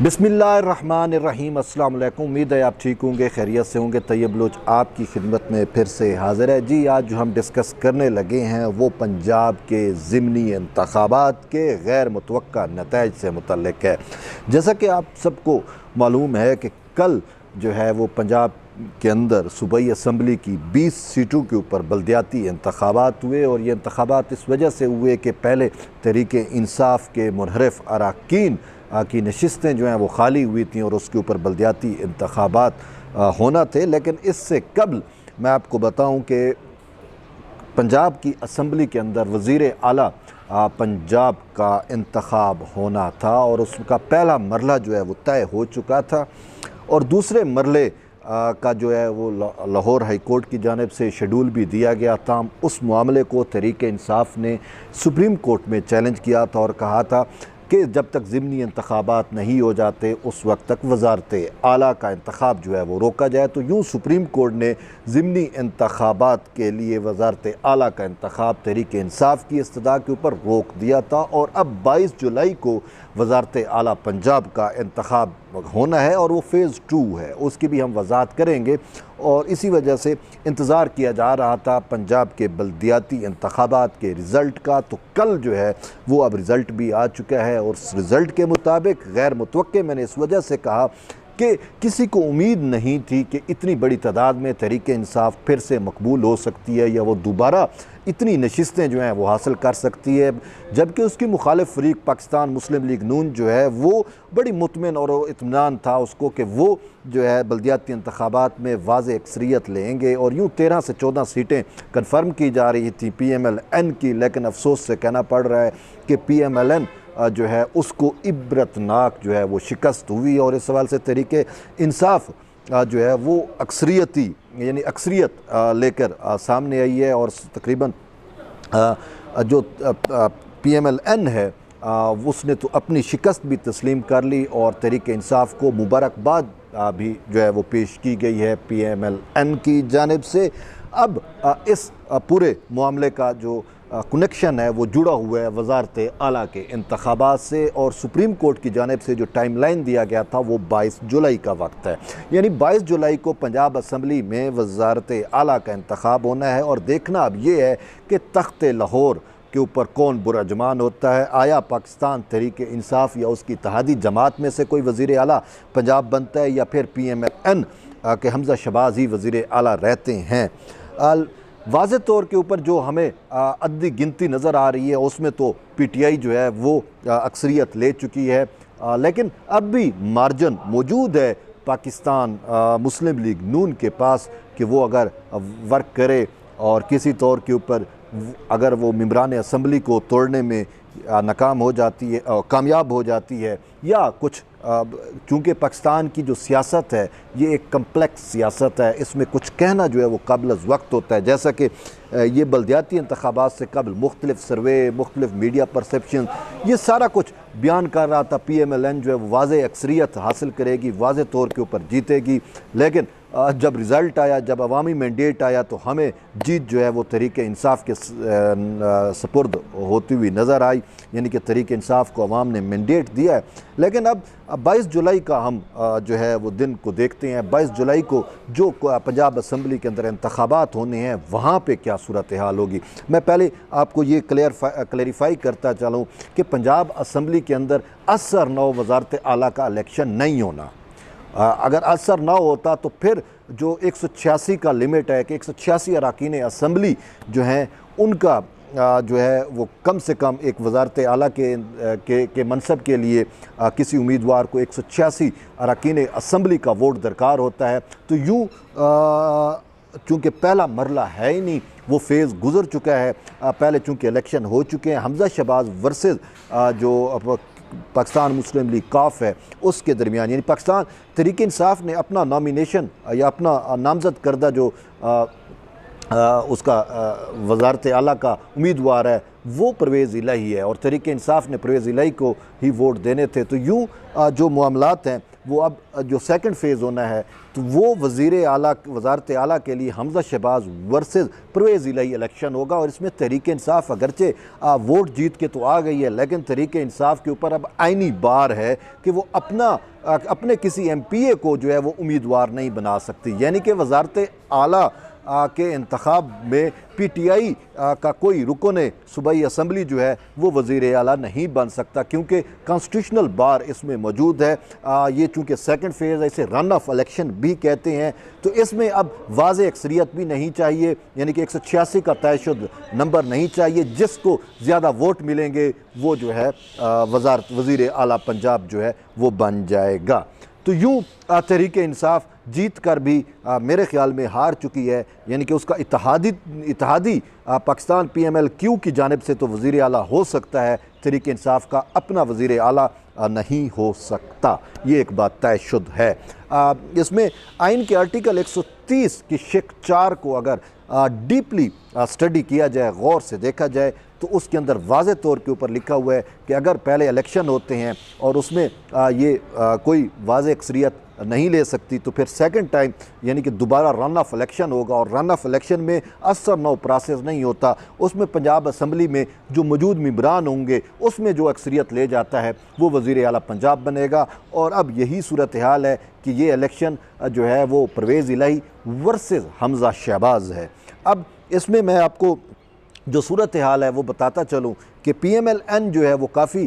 बिस्मिल्लाहिर्रहमानिर्रहीम। अस्सलाम वालेकुम। उम्मीद है आप ठीक होंगे, खैरियत से होंगे। तैयब बलोच आपकी खिदमत में फिर से हाज़िर है। जी, आज जो हम डिस्कस करने लगे हैं वो पंजाब के ज़िमनी इंतखाबात के गैर मुतवक्का नताइज से मुतल्लिक़ है। जैसा कि आप सबको मालूम है कि कल जो है वो पंजाब के अंदर सूबाई असम्बली की 20 सीटों के ऊपर बल्दियाती इंतखाबात हुए, और ये इंतखाबात इस वजह से हुए कि पहले तहरीक इंसाफ के मुनहरिफ अरकान की नशिस्तें जो हैं वो खाली हुई थी और उसके ऊपर बल्दियाती इंतखाबात होना थे। लेकिन इससे कबल मैं आपको बताऊं कि पंजाब की असम्बली के अंदर वज़ीर आला पंजाब का इंतखाब होना था और उसका पहला मरला जो है वो तय हो चुका था, और दूसरे मरले का जो है वो लाहौर हाई कोर्ट की जानिब से शेड्यूल भी दिया गया था। उस मामले को तहरीक इंसाफ ने सुप्रीम कोर्ट में चैलेंज किया था और कहा था कि जब तक ज़िमनी इंतखाबात नहीं हो जाते उस वक्त तक वज़ारत आला का इंतखाब जो है वो रोका जाए। तो यूँ सुप्रीम कोर्ट ने ज़िमनी इंतखाबात के लिए वज़ारत आला का इंतखाब तहरीक इंसाफ की इस्तदा के ऊपर रोक दिया था, और अब 22 जुलाई को वज़ारत आला पंजाब का इंतखाब होना है और वो फ़ेज़ 2 है, उसकी भी हम वज़ाहत करेंगे। और इसी वजह से इंतज़ार किया जा रहा था पंजाब के बल्दियाती इंतखाबात के रिज़ल्ट का। तो कल जो है वो अब रिज़ल्ट भी आ चुका है, और उस रिज़ल्ट के मुताबिक गैर मुतवक्के मैंने इस वजह से कहा कि किसी को उम्मीद नहीं थी कि इतनी बड़ी तादाद में तहरीक इंसाफ फिर से मकबूल हो सकती है या वो दोबारा इतनी नशिस्तें जो हैं वो हासिल कर सकती है, जबकि उसकी मुखालिफ फ़रीक पाकिस्तान मुस्लिम लीग नून जो है वो बड़ी मुतमिन और इत्मीनान था उसको कि वो जो है बल्दियाती इंतखाबात में वाज़े अक्सरियत लेंगे, और यूँ 13 से 14 सीटें कन्फर्म की जा रही थी PMLN की। लेकिन अफसोस से कहना पड़ रहा है कि PMLN जो है उसको इबरतनाक जो है वो शिकस्त हुई, और इस सवाल से तहरीक इंसाफ जो है वो अक्सरियती यानी अक्सरियत लेकर सामने आई है, और तकरीबन जो PMLN है उसने तो अपनी शिकस्त भी तस्लीम कर ली, और तहरीक इंसाफ को मुबारकबाद भी जो है वो पेश की गई है PMLN की जानिब से। अब इस पूरे मामले का जो कनेक्शन है वो जुड़ा हुआ है वज़ारत आला के इंतखाबात से, और सुप्रीम कोर्ट की जानिब से जो टाइम लाइन दिया गया था वो 22 जुलाई का वक्त है। यानी 22 जुलाई को पंजाब असम्बली में वज़ारत आला का इंतखाब होना है, और देखना अब ये है कि तख्त लाहौर के ऊपर कौन बुरजमान होता है। आया पाकिस्तान तहरीक इंसाफ या उसकी इत्तेहादी जमात में से कोई वज़ीर आला पंजाब बनता है, या फिर PMLN के हमज़ा शहबाज ही वज़ीर आला रहते हैं। वाज़े तौर के ऊपर जो हमें अद्दी गिनती नज़र आ रही है उसमें तो PTI जो है वो अक्सरियत ले चुकी है, लेकिन अब भी मार्जिन मौजूद है पाकिस्तान मुस्लिम लीग नून के पास कि वो अगर वर्क करे और किसी तौर के ऊपर अगर वो मेंबरान असम्बली को तोड़ने में नाकाम हो जाती है, कामयाब हो जाती है, या कुछ चूँकि पाकिस्तान की जो सियासत है ये एक कम्प्लेक्स सियासत है, इसमें कुछ कहना जो है वो काबिल वक्त होता है। जैसा कि ये बल्दियाती इंतखाबात से कबल मुख्तलिफ सर्वे, मुख्तलिफ मीडिया परसेप्शन, ये सारा कुछ बयान कर रहा था PMLN जो है वो वाज़े अक्सरियत हासिल करेगी, वाज़े तौर के ऊपर जीतेगी। लेकिन जब रिज़ल्ट आया, जब अवामी मैंडेट आया, तो हमें जीत जो है वो तहरीक इंसाफ के सपुर्द होती हुई नज़र आई, यानी कि तहरीक इंसाफ को अवाम ने मैंडेट दिया है। लेकिन अब 22 जुलाई का हम जो है वो दिन को देखते हैं। 22 जुलाई को जो पंजाब असम्बली के अंदर इंतखाबात होने हैं वहाँ पे क्या सूरत हाल होगी। मैं पहले आपको ये क्लेरिफाई करता चलूँ कि पंजाब असम्बली के अंदर असर 9 वज़ारत आला का इलेक्शन नहीं होना। अगर असर ना होता तो फिर जो 186 का लिमिट है कि 186 अरकान असम्बली जो हैं उनका जो है वो कम से कम एक वज़ारत आला के मनसब के लिए किसी उम्मीदवार को 186 अरकान असम्बली का वोट दरकार होता है। तो यूँ चूँकि पहला मरला है ही नहीं, वो फ़ेज़ गुज़र चुका है। पहले चूँकि इलेक्शन हो चुके हैं, हमज़ा शहबाज वर्सेस जो पाकिस्तान मुस्लिम लीग काफ है उसके दरमियान, यानी पाकिस्तान तहरीक इंसाफ ने अपना नॉमिनेशन या अपना नामज़द करदा जो उसका वज़ारत आला का उम्मीदवार है वो परवेज़ इलाही है, और तहरीक इंसाफ ने परवेज़ इलाही को ही वोट देने थे। तो यूँ जो मामलात हैं वो अब जो सेकंड फेज़ होना है तो वो वज़ीर आला वज़ारत आला के लिए हमज़ा शहबाज वर्सेस परवेज़ इलाही इलेक्शन होगा। और इसमें तहरीक इंसाफ अगरचे वोट जीत के तो आ गई है, लेकिन तहरीक इंसाफ के ऊपर अब आइनी बार है कि वो अपने किसी MPA को जो है वो उम्मीदवार नहीं बना सकती। यानी कि वज़ारत आला के इंतखाब में PTI का कोई रुकन सूबाई असम्बली जो है वो वज़ीर आला नहीं बन सकता, क्योंकि कॉन्स्टिट्यूशनल बार इसमें मौजूद है। ये चूँकि सेकंड फेज़ है, इसे रन ऑफ इलेक्शन भी कहते हैं, तो इसमें अब वाज़ेह अक्सरियत भी नहीं चाहिए, यानी कि 186 का तयशुद नंबर नहीं चाहिए। जिसको ज़्यादा वोट मिलेंगे वो जो है वज़ीर आला पंजाब जो है वो बन जाएगा। तो यूँ तहरीक इंसाफ जीत कर भी मेरे ख्याल में हार चुकी है, यानी कि उसका इत्तेहादी पाकिस्तान PMLQ की जानिब से तो वज़ीर आला हो सकता है, तहरीक इंसाफ का अपना वज़ीर आला नहीं हो सकता। ये एक बात तयशुद है। इसमें आइन के आर्टिकल 130 की शिक 4 को अगर डीपली स्टडी किया जाए, गौर से देखा जाए, तो उसके अंदर वाज़े तौर के ऊपर लिखा हुआ है कि अगर पहले इलेक्शन होते हैं और उसमें ये कोई वाज़ेह अक्सरियत नहीं ले सकती, तो फिर सेकंड टाइम यानी कि दोबारा रन ऑफ इलेक्शन होगा। और रन ऑफ इलेक्शन में असर नो प्रोसेस नहीं होता, उसमें पंजाब असम्बली में जो मौजूद मेंबरान होंगे उसमें जो अक्सरियत ले जाता है वो वज़ीर आला पंजाब बनेगा। और अब यही सूरत हाल है कि ये इलेक्शन जो है वो परवेज़ इलाही वर्सेस हमज़ा शहबाज है। अब इसमें मैं आपको जो सूरत हाल है वो बताता चलूँ कि PMLN जो है वो काफ़ी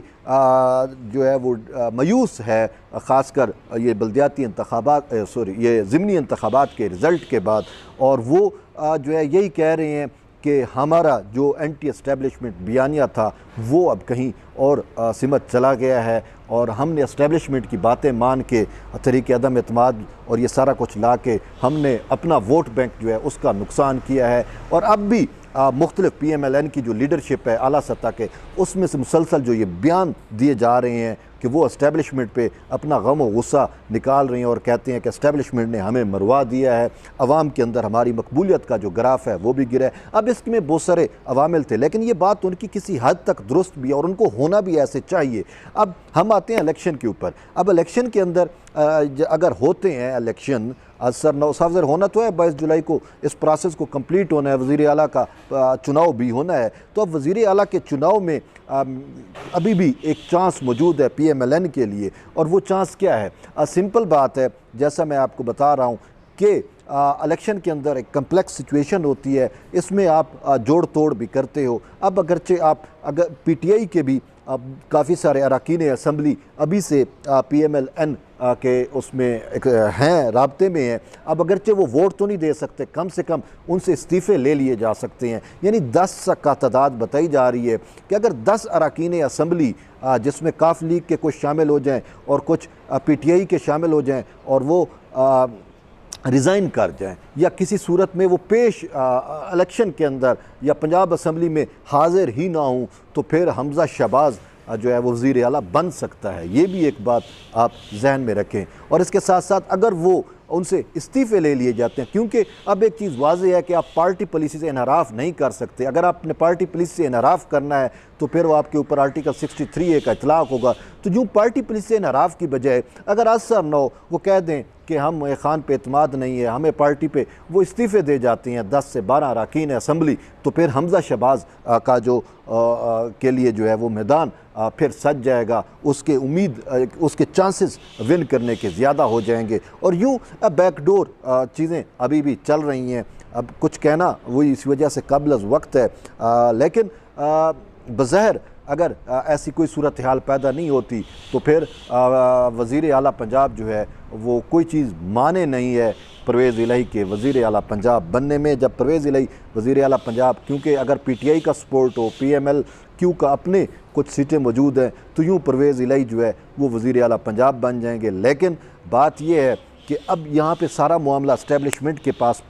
जो है वो मायूस है, ख़ासकर ये बल्दियाती इंतखाबात ये ज़िमनी इंतखाबात के रिज़ल्ट के बाद। और वो जो है यही कह रहे हैं कि हमारा जो एंटी एस्टेब्लिशमेंट बयानिया था वो अब कहीं और सिमत चला गया है, और हमने एस्टेब्लिशमेंट की बातें मान के तहरीक अदम एतमाद और ये सारा कुछ ला के हमने अपना वोट बैंक जो है उसका नुकसान किया है। और अब भी मुख्तलिफ PMLN की जो लीडरशिप है आला सतह के, उसमें से मुसलसल जो ये बयान दिए जा रहे हैं कि वो एस्टेब्लिशमेंट पे अपना गम और गुस्सा निकाल रहे हैं और कहते हैं कि एस्टेब्लिशमेंट ने हमें मरवा दिया है, अवाम के अंदर हमारी मकबूलियत का जो ग्राफ है वो भी गिरा है। अब इसमें बहुत सारे अवामिल थे, लेकिन ये बात उनकी किसी हद तक दुरुस्त भी है और उनको होना भी ऐसे चाहिए। अब हम आते हैं इलेक्शन के ऊपर। अब इलेक्शन के अंदर अगर होते हैं इलेक्शन असर नौ साफर होना तो है, 22 जुलाई को इस प्रोसेस को कंप्लीट होना है, वज़ीर आला का चुनाव भी होना है। तो अब वज़ीर आला के चुनाव में अभी भी एक चांस मौजूद है PMLN के लिए, और वो चांस क्या है? सिंपल बात है, जैसा मैं आपको बता रहा हूँ कि इलेक्शन के अंदर एक कम्प्लेक्स सिचुएशन होती है, इसमें आप जोड़ तोड़ भी करते हो। अब अगरचे आप अगर PTI के भी काफ़ी सारे अरकान असम्बली अभी से PMLN के उसमें एक हैं, राब्ते में हैं। अब अगरचे वो वोट तो नहीं दे सकते, कम से कम उनसे इस्तीफ़े ले लिए जा सकते हैं। यानी 10 का तादाद बताई जा रही है कि अगर 10 अरकान असम्बली जिसमें काफ लीग के कुछ शामिल हो जाएँ और कुछ PTI के शामिल हो जाएँ और वो रिज़ाइन कर जाएं, या किसी सूरत में वो पेश इलेक्शन के अंदर या पंजाब असम्बली में हाजिर ही ना हों, तो फिर हमज़ा शहबाज जो है वो वज़ीर आला बन सकता है। ये भी एक बात आप जहन में रखें। और इसके साथ साथ अगर वो उनसे इस्तीफ़े ले लिए जाते हैं, क्योंकि अब एक चीज़ वाज़ेह है कि आप पार्टी पॉलिसी से इनहराफ नहीं कर सकते। अगर आपने पार्टी पॉलिसी से इनहराफ करना है तो फिर वो आपके ऊपर आर्टिकल 63A का इतलाक़ होगा। तो यूँ पार्टी पॉलिसी से इनहराफ की बजाय अगर असर न हो, वो कह दें कि हम खान पे एतमाद नहीं है, हमें पार्टी पे, वो इस्तीफ़े दे जाते हैं 10 से 12 अरकान असम्बली, तो फिर हमज़ा शहबाज का जो के लिए जो है वो मैदान फिर सज जाएगा, उसके उसके चांसेस विन करने के ज़्यादा हो जाएंगे। और यूँ बैकडोर चीज़ें अभी भी चल रही हैं। अब कुछ कहना वही इस वजह से कबल वक्त है, लेकिन बज़ाहिर अगर ऐसी कोई सूरत हाल पैदा नहीं होती तो फिर वज़ीर आला पंजाब जो है वो कोई चीज़ माने नहीं है परवेज़ इलाही के वज़ीर आला पंजाब बनने में। जब परवेज़ इलाही वज़ीर आला पंजाब, क्योंकि अगर PTI का सपोर्ट हो, PMLQ का अपने कुछ सीटें मौजूद हैं, तो यूँ परवेज़ इलाही जो है वो वज़ीर आला पंजाब बन जाएंगे। लेकिन बात यह है कि अब यहाँ पे सारा मामला इस्टेब्लिशमेंट के पास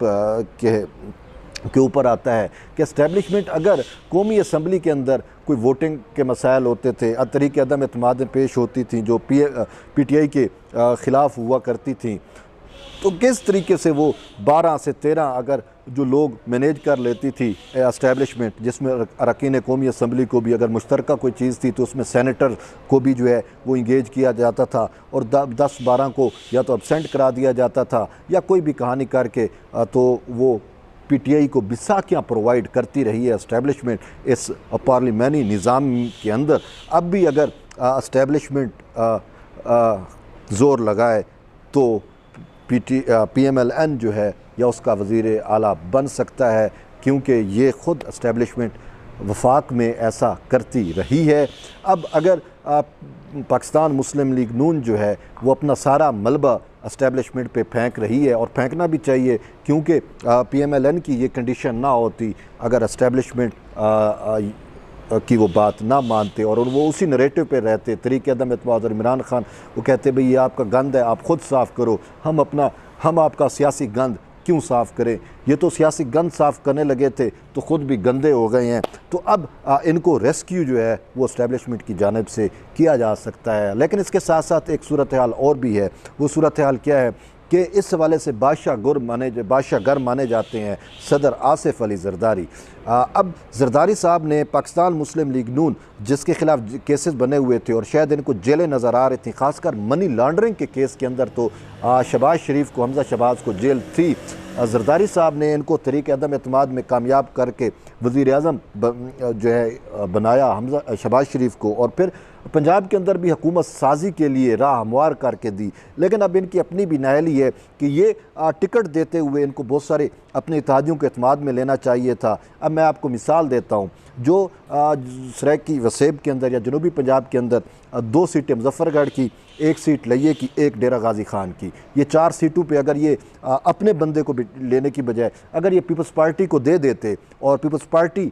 के ऊपर आता है कि इस्टेब्लिशमेंट अगर कौमी असम्बली के अंदर कोई वोटिंग के मसाइल होते थे, तहरीक अदम एतमाद पेश होती थी जो PTI के ख़िलाफ़ हुआ करती थी, तो किस तरीके से वो 12 से 13 अगर जो लोग मैनेज कर लेती थी एस्टैब्लिशमेंट, जिसमें अरकान कौमी असम्बली को भी अगर मुश्तरका कोई चीज़ थी तो उसमें सेनेटर को भी जो है वो इंगेज किया जाता था और 10-12 को या तो अब्सेंट करा दिया जाता था या कोई भी कहानी करके तो वो PTI को बिसाखियाँ प्रोवाइड करती रही है एस्टैब्लिशमेंट इस पार्लिमानी निज़ाम के अंदर। अब भी अगर एस्टैब्लिशमेंट ज़ोर लगाए तो PMLN जो है या उसका वज़ीर आला बन सकता है, क्योंकि ये ख़ुद एस्टैब्लिशमेंट वफाक में ऐसा करती रही है। अब अगर पाकिस्तान मुस्लिम लीग नून जो है वो अपना सारा मलबा एस्टैब्लिशमेंट पे फेंक रही है, और फेंकना भी चाहिए, क्योंकि PMLN की ये कंडीशन ना होती अगर एस्टैब्लिशमेंट की वो बात ना मानते और वो उसी नरेटिव पे रहते, तरीक़े अदम एतमाद और इमरान खान वो कहते भाई ये आपका गंद है, आप ख़ुद साफ़ करो, हम आपका सियासी गंद क्यों साफ़ करें। ये तो सियासी गंद साफ़ करने लगे थे तो ख़ुद भी गंदे हो गए हैं। तो अब इनको रेस्क्यू जो है वो एस्टैब्लिशमेंट की जानिब से किया जा सकता है। लेकिन इसके साथ साथ एक सूरत हाल और भी है। वो सूरत हाल क्या है कि इस हवाले से बादशाह गर माने जाते हैं सदर आसिफ अली जरदारी। अब जरदारी साहब ने पाकिस्तान मुस्लिम लीग नून जिसके ख़िलाफ़ केसेस बने हुए थे और शायद इनको जेलें नज़र आ रही थी, ख़ासकर मनी लॉन्ड्रिंग के केस के अंदर तो शहबाज शरीफ को, हमजा शहबाज को जेल थी। जरदारी साहब ने इनको तरीक़े अदम एतमाद में कामयाब करके वज़ीर आज़म जो है बनाया शहबाज शरीफ को, और फिर पंजाब के अंदर भी हुकूमत साजी के लिए राह हमवार करके दी। लेकिन अब इनकी अपनी भी नाअहली है कि ये टिकट देते हुए इनको बहुत सारे अपने इत्तेहादियों के एतमाद में लेना चाहिए था। अब मैं आपको मिसाल देता हूँ, जो सराइकी वसेब के अंदर या जनूबी पंजाब के अंदर 2 सीटें मुजफ्फरगढ़ की, 1 सीट लइये की, 1 डेरा गाजी खान की, ये 4 सीटों पे अगर ये अपने बंदे को लेने की बजाय अगर ये पीपल्स पार्टी को दे देते और पीपल्स पार्टी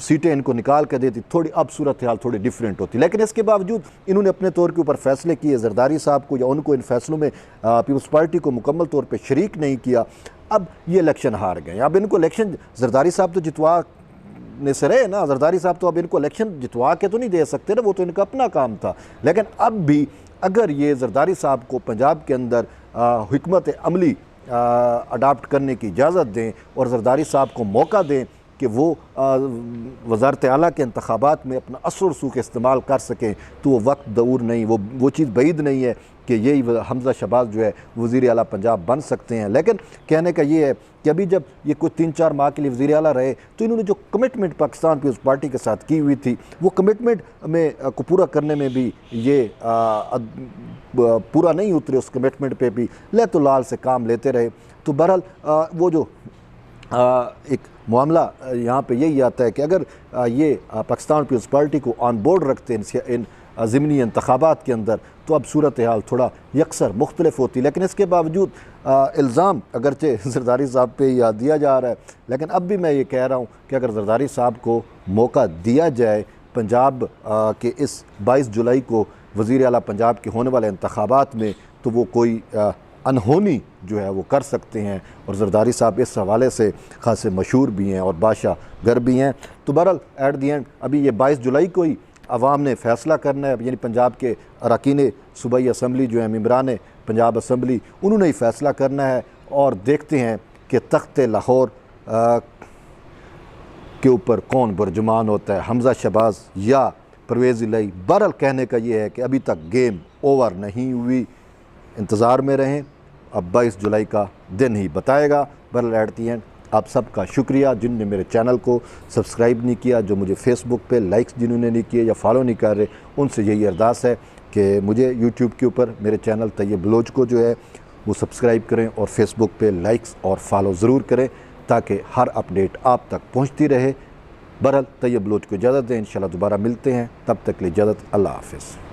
सीटें इनको निकाल कर देती, थोड़ी अब सूरत हाल थोड़ी डिफरेंट होती। लेकिन इसके बावजूद इन्होंने अपने तौर के ऊपर फ़ैसले किए, जरदारी साहब को या उनको इन फैसलों में पीपल्स पार्टी को मुकम्मल तौर पर शरीक नहीं किया। अब ये इलेक्शन हार गए। अब इनको इलेक्शन जरदारी साहब तो जितवा ने से रहे ना, जरदारी साहब तो अब इनको इलेक्शन जितवा के तो नहीं दे सकते ना, वो तो इनका अपना काम था। लेकिन अब भी अगर ये जरदारी साहब को पंजाब के अंदर हिकमत अमली अडाप्ट करने की इजाज़त दें और जरदारी साहब को मौका दें कि वो वज़ारत आला के इंतखाबात में अपना असर रसूख इस्तेमाल कर सकें, तो वो वक्त दूर नहीं, वो चीज़ बैद नहीं है कि यही हमजा शहबाज जो है वज़ीर आला पंजाब बन सकते हैं। लेकिन कहने का ये है कि अभी जब ये कुछ 3-4 माह के लिए वज़ीर आला रहे तो इन्होंने जो कमिटमेंट पाकिस्तान पीपल्स पार्टी के साथ की हुई थी वो कमिटमेंट में को पूरा करने में भी ये पूरा नहीं उतरे, उस कमिटमेंट पे भी लैतो लाल से काम लेते रहे। तो बहरहाल वो जो एक मामला यहाँ पे यही आता है कि अगर ये पाकिस्तान पीपल्स पार्टी को ऑन बोर्ड रखते हैं इन ज़िमनी इंतखाबात के अंदर तो अब सूरत हाल थोड़ा यकसर मुख्तलिफ होती। लेकिन इसके बावजूद इल्ज़ाम अगरचे जरदारी साहब पे ही दिया जा रहा है, लेकिन अब भी मैं ये कह रहा हूँ कि अगर जरदारी साहब को मौका दिया जाए पंजाब के इस 22 जुलाई को वज़ीर आला पंजाब के होने वाले इंतखाबात में, तो वो कोई अनहोनी जो है वो कर सकते हैं। और जरदारी साहब इस हवाले से खासे मशहूर भी हैं और बादशाह गर भी हैं। तो बहरहाल एट दी एंड अभी ये 22 जुलाई को ही अवाम ने फ़ैसला करना है, यानी पंजाब के अरकान सूबाई असम्बली जो है मेम्बरान पंजाब असम्बली, उन्होंने ही फ़ैसला करना है। और देखते हैं कि तख्त लाहौर के ऊपर कौन बुरजुमान होता है, हमजा शहबाज या परवेज़ इलाही। बहरहाल कहने का ये है कि अभी तक गेम ओवर नहीं हुई, इंतज़ार में रहें, अब 22 जुलाई का दिन ही बताएगा। बहरहाल एट दी एंड आप सबका शुक्रिया जिनने मेरे चैनल को सब्सक्राइब नहीं किया, जो मुझे फ़ेसबुक पे लाइक्स जिन्होंने नहीं किए या फॉलो नहीं कर रहे, उनसे यही अरदास है कि मुझे यूट्यूब के ऊपर मेरे चैनल तैयब बलोच को जो है वो सब्सक्राइब करें और फेसबुक पे लाइक्स और फॉलो ज़रूर करें ताकि हर अपडेट आप तक पहुँचती रहे। बहरहाल तैयब बलोच को इजाज़त दें, इंशाल्लाह दोबारा मिलते हैं, तब तक के लिए इजाज़त, अल्लाह हाफ़िज़।